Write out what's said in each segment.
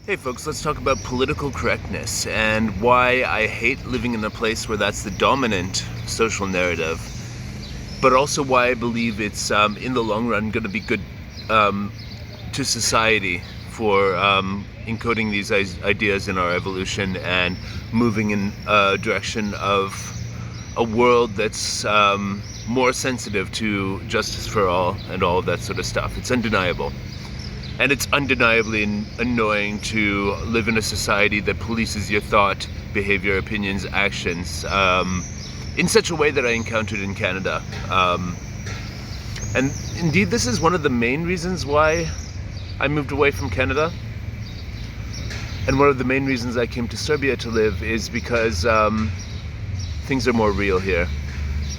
Hey folks, let's talk about political correctness and why I hate living in a place where that's the dominant social narrative, but also why I believe it's in the long run going to be good to society for encoding these ideas in our evolution and moving in a direction of a world that's more sensitive to justice for all and all of that sort of stuff. It's undeniable. And it's undeniably annoying to live in a society that polices your thought, behavior, opinions, actions in such a way that I encountered in Canada. And indeed, this is one of the main reasons why I moved away from Canada. And one of the main reasons I came to Serbia to live is because things are more real here.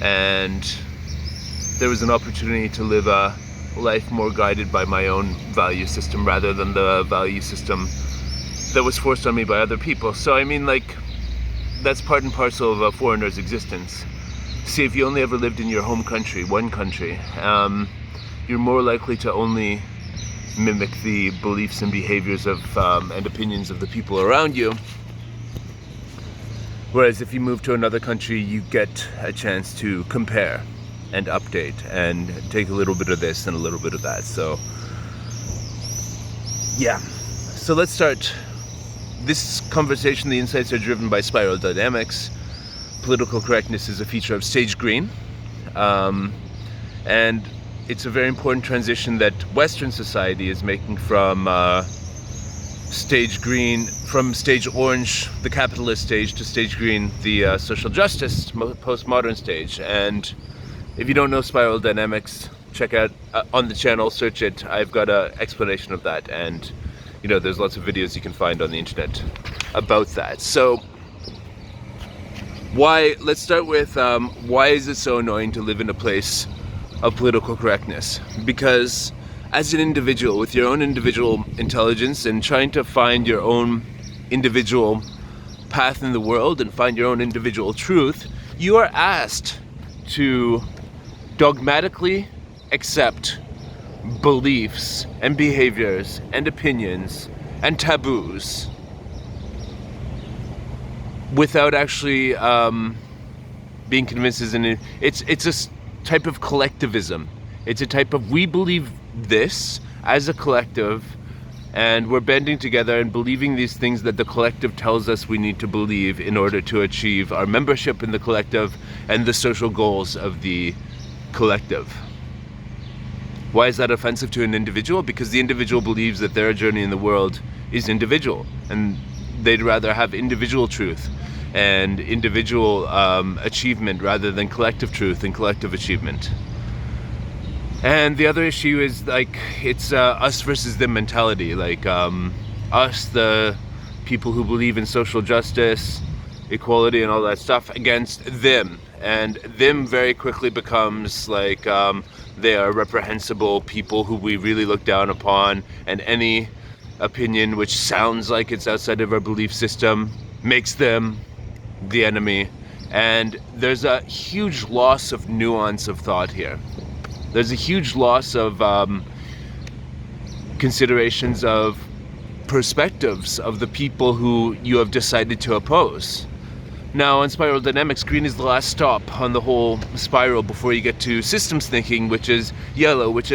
And there was an opportunity to live a life more guided by my own value system rather than the value system that was forced on me by other people. So I mean, like, that's part and parcel of a foreigner's existence. See, if you only ever lived in your home country, one country, you're more likely to only mimic the beliefs and behaviors of and opinions of the people around you. Whereas if you move to another country, you get a chance to compare and update and take a little bit of this and a little bit of that. So yeah, so let's start this conversation. The insights are driven by spiral dynamics. Political correctness is a feature of stage green, and it's a very important transition that Western society is making from stage green, from stage orange, the capitalist stage, to stage green, the social justice postmodern stage. And if you don't know spiral dynamics, check out on the channel, search it. I've got an explanation of that, and you know, there's lots of videos you can find on the internet about that. So let's start with why is it so annoying to live in a place of political correctness? Because as an individual with your own individual intelligence and trying to find your own individual path in the world and find your own individual truth, you are asked to dogmatically accept beliefs and behaviors and opinions and taboos without actually being convinced. It's a type of collectivism. It's a type of, we believe this as a collective, and we're banding together and believing these things that the collective tells us we need to believe in order to achieve our membership in the collective and the social goals of the collective. Why is that offensive to an individual? Because the individual believes that their journey in the world is individual, and they'd rather have individual truth and individual achievement rather than collective truth and collective achievement. And the other issue is, like, it's us versus them mentality. Like, us, the people who believe in social justice, equality and all that stuff, against them. And them very quickly becomes like they are reprehensible people who we really look down upon, and any opinion which sounds like it's outside of our belief system makes them the enemy. And there's a huge loss of nuance of thought here. There's a huge loss of considerations of perspectives of the people who you have decided to oppose. Now, in spiral dynamics, green is the last stop on the whole spiral before you get to systems thinking, which is yellow, which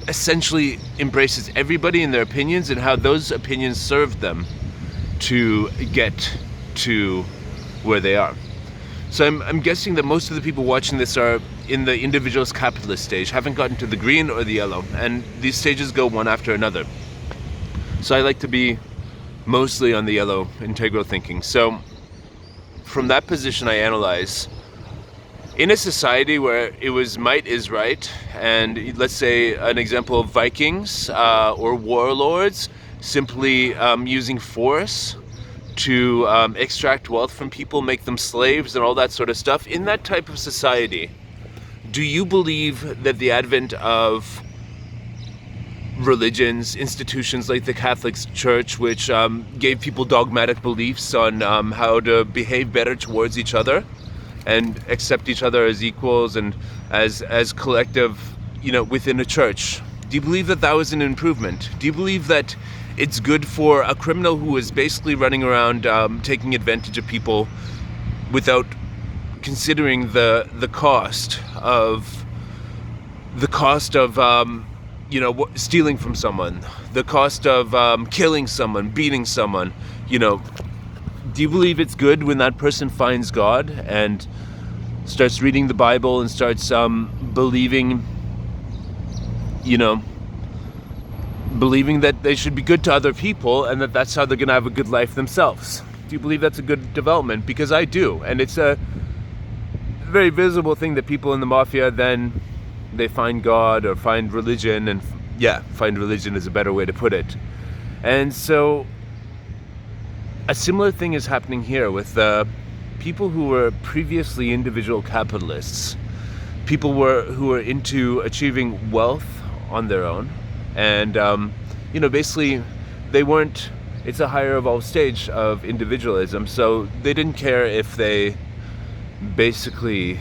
essentially embraces everybody and their opinions and how those opinions serve them to get to where they are. So I'm guessing that most of the people watching this are in the individualist capitalist stage, haven't gotten to the green or the yellow, and these stages go one after another. So I like to be mostly on the yellow integral thinking. So from that position, I analyze, in a society where it was might is right, and let's say an example of Vikings or warlords simply using force to extract wealth from people, make them slaves and all that sort of stuff. In that type of society, do you believe that the advent of religions, institutions like the Catholic Church, which gave people dogmatic beliefs on how to behave better towards each other and accept each other as equals and as collective, you know, within a church, do you believe that that was an improvement? Do you believe that It's good for a criminal who is basically running around taking advantage of people without considering the cost of stealing from someone, the cost of killing someone, beating someone. Do you believe it's good when that person finds God and starts reading the Bible and starts believing that they should be good to other people and that's how they're going to have a good life themselves? Do you believe that's a good development? Because I do, and it's a very visible thing that people in the mafia then they find God or find religion, and find religion is a better way to put it. And so a similar thing is happening here with people who were previously individual capitalists, people who were into achieving wealth on their own, and basically they weren't. It's a higher evolved stage of individualism, so they didn't care if they basically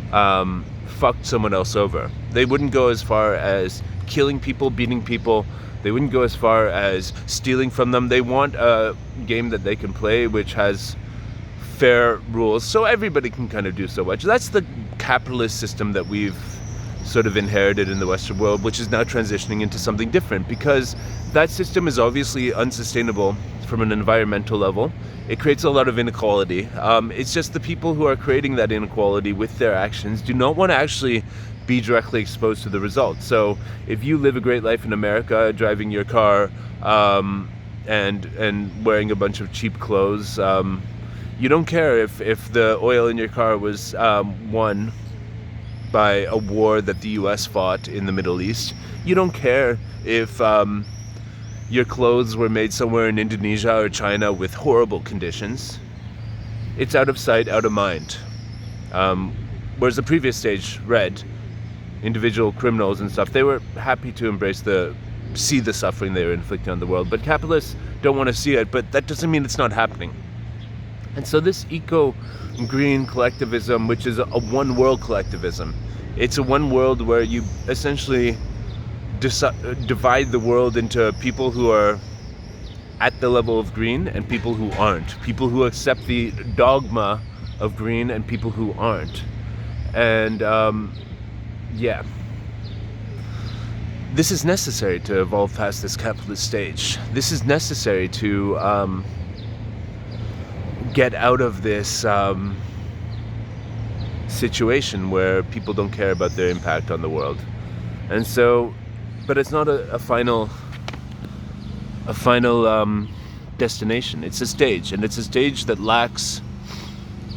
fucked someone else over. They wouldn't go as far as killing people, beating people. They wouldn't go as far as stealing from them. They want a game that they can play which has fair rules so everybody can kind of do so much. That's the capitalist system that we've sort of inherited in the Western world, which is now transitioning into something different, because that system is obviously unsustainable from an environmental level. It creates a lot of inequality. It's just the people who are creating that inequality with their actions do not want to actually be directly exposed to the results. So if you live a great life in America, driving your car and wearing a bunch of cheap clothes, you don't care if the oil in your car was won by a war that the US fought in the Middle East. You don't care if your clothes were made somewhere in Indonesia or China with horrible conditions. It's out of sight, out of mind. Whereas the previous stage, red, individual criminals and stuff, they were happy to see the suffering they were inflicting on the world. But capitalists don't want to see it, but that doesn't mean it's not happening. And so this eco-green collectivism, which is a one-world collectivism, it's a one world where you essentially divide the world into people who are at the level of green and people who aren't, people who accept the dogma of green and people who aren't. And this is necessary to evolve past this capitalist stage. This is necessary to get out of this situation where people don't care about their impact on the world. And so, but it's not a final destination. It's a stage, and it's a stage that lacks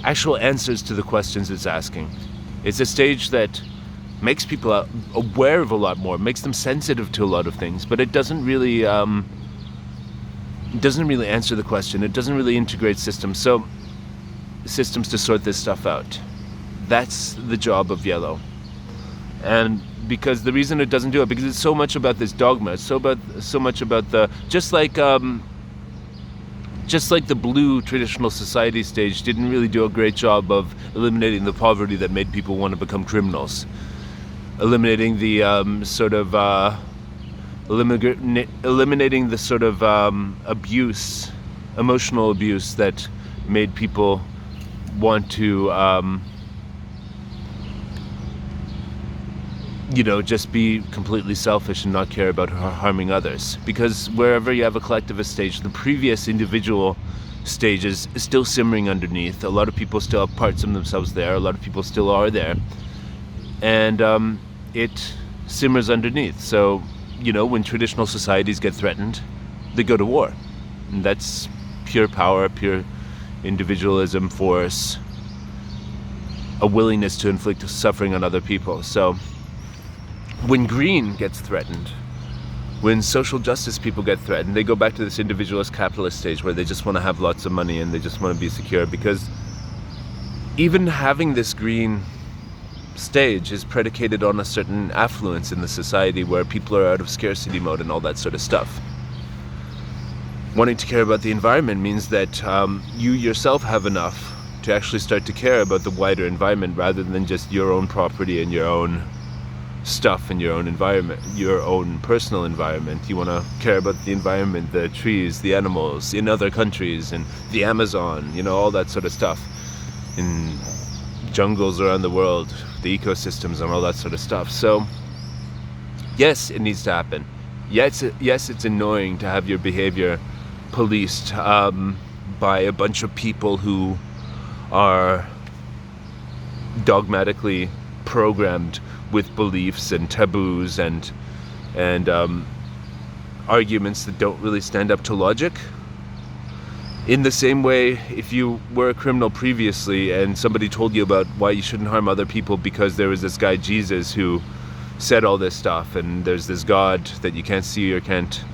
actual answers to the questions it's asking. It's a stage that makes people aware of a lot more, makes them sensitive to a lot of things, but it doesn't really answer the question. It doesn't really integrate systems to sort this stuff out. That's the job of yellow. And because the reason it doesn't do it, because it's so much about this dogma, it's so much about the just like the blue traditional society stage didn't really do a great job of eliminating the poverty that made people want to become criminals, eliminating the eliminating the sort of abuse, emotional abuse that made people want to just be completely selfish and not care about harming others. Because wherever you have a collectivist stage, the previous individual stage is still simmering underneath. A lot of people still have parts of themselves there. A lot of people still are there. And it simmers underneath. So, when traditional societies get threatened, they go to war. And that's pure power, pure individualism, force, a willingness to inflict suffering on other people. So when green gets threatened, when social justice people get threatened, they go back to this individualist capitalist stage where they just want to have lots of money and they just want to be secure, because even having this green stage is predicated on a certain affluence in the society where people are out of scarcity mode and all that sort of stuff. Wanting to care about the environment means that you yourself have enough to actually start to care about the wider environment rather than just your own property and your own stuff in your own environment, your own personal environment. You want to care about the environment, the trees, the animals in other countries, and the Amazon, all that sort of stuff, in jungles around the world, the ecosystems and all that sort of stuff. So yes, it needs to happen. Yes, it's annoying to have your behavior policed by a bunch of people who are dogmatically programmed with beliefs and taboos and arguments that don't really stand up to logic. In the same way, if you were a criminal previously and somebody told you about why you shouldn't harm other people because there was this guy Jesus who said all this stuff, and there's this God that you can't see or can't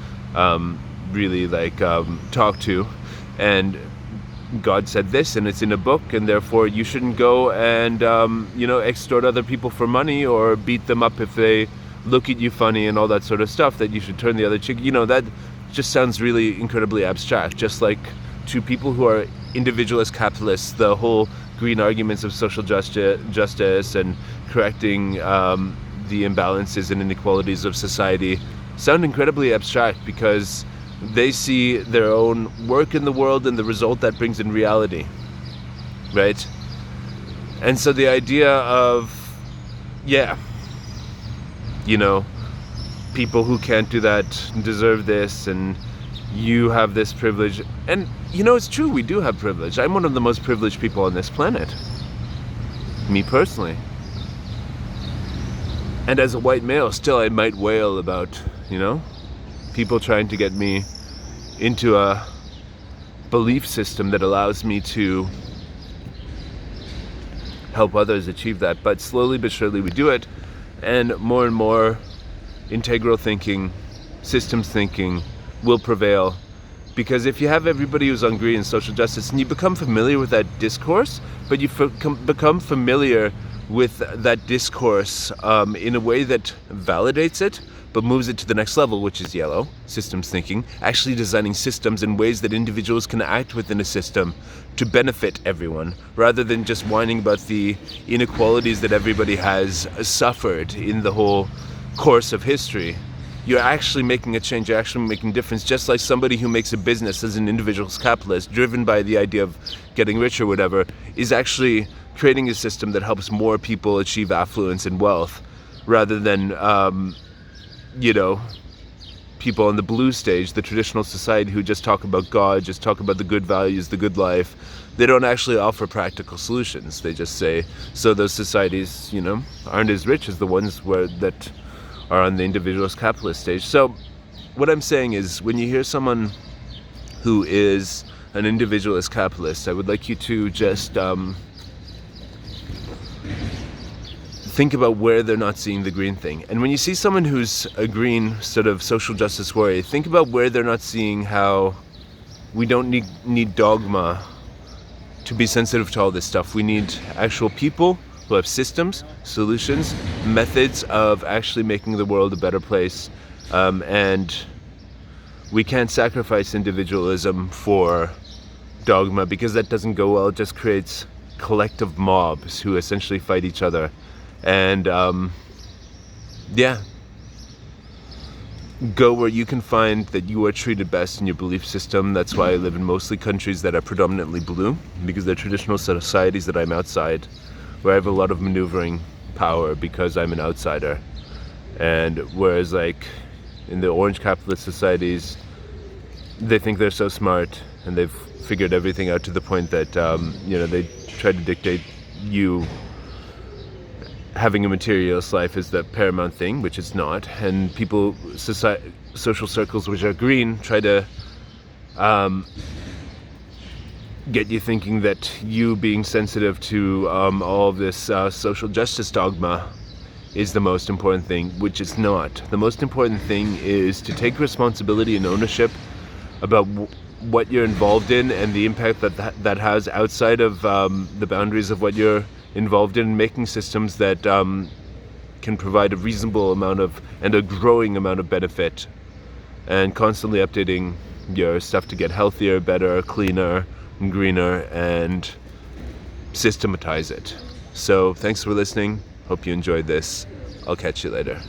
really talk to, and God said this and it's in a book, and therefore you shouldn't go and extort other people for money or beat them up if they look at you funny and all that sort of stuff, that you should turn the other cheek. That just sounds really incredibly abstract. Just like to people who are individualist capitalists, the whole green arguments of social justice and correcting the imbalances and inequalities of society sound incredibly abstract, because they see their own work in the world and the result that brings in reality, right? And so the idea of, people who can't do that deserve this, and you have this privilege. And, it's true, we do have privilege. I'm one of the most privileged people on this planet. Me personally. And as a white male, still I might wail about, people trying to get me into a belief system that allows me to help others achieve that. But slowly but surely we do it, and more integral thinking, systems thinking will prevail. Because if you have everybody who's on green and social justice, and you become familiar with that discourse, but you become familiar with that discourse in a way that validates it, but moves it to the next level, which is yellow, systems thinking, actually designing systems in ways that individuals can act within a system to benefit everyone, rather than just whining about the inequalities that everybody has suffered in the whole course of history. You're actually making a change, you're actually making a difference, just like somebody who makes a business as an individualist capitalist, driven by the idea of getting rich or whatever, is actually creating a system that helps more people achieve affluence and wealth, rather than people on the blue stage, the traditional society, who just talk about God, just talk about the good values, the good life. They don't actually offer practical solutions. They just say, so those societies, aren't as rich as the ones that are on the individualist capitalist stage. So what I'm saying is, when you hear someone who is an individualist capitalist, I would like you to just think about where they're not seeing the green thing. And when you see someone who's a green sort of social justice warrior, think about where they're not seeing how we don't need dogma to be sensitive to all this stuff. We need actual people who have systems, solutions, methods of actually making the world a better place. And we can't sacrifice individualism for dogma, because that doesn't go well. It just creates collective mobs who essentially fight each other. And go where you can find that you are treated best in your belief system. That's why I live in mostly countries that are predominantly blue, because they're traditional societies that I'm outside, where I have a lot of maneuvering power because I'm an outsider. And whereas in the orange capitalist societies, they think they're so smart and they've figured everything out to the point that they try to dictate you having a materialist life is the paramount thing, which it's not. And social circles which are green try to get you thinking that you being sensitive to all of this social justice dogma is the most important thing, which it's not. The most important thing is to take responsibility and ownership about what you're involved in and the impact that has outside of the boundaries of what you're involved in, making systems that can provide a reasonable amount of and a growing amount of benefit, and constantly updating your stuff to get healthier, better, cleaner, greener, and systematize it. So thanks for listening. Hope you enjoyed this. I'll catch you later.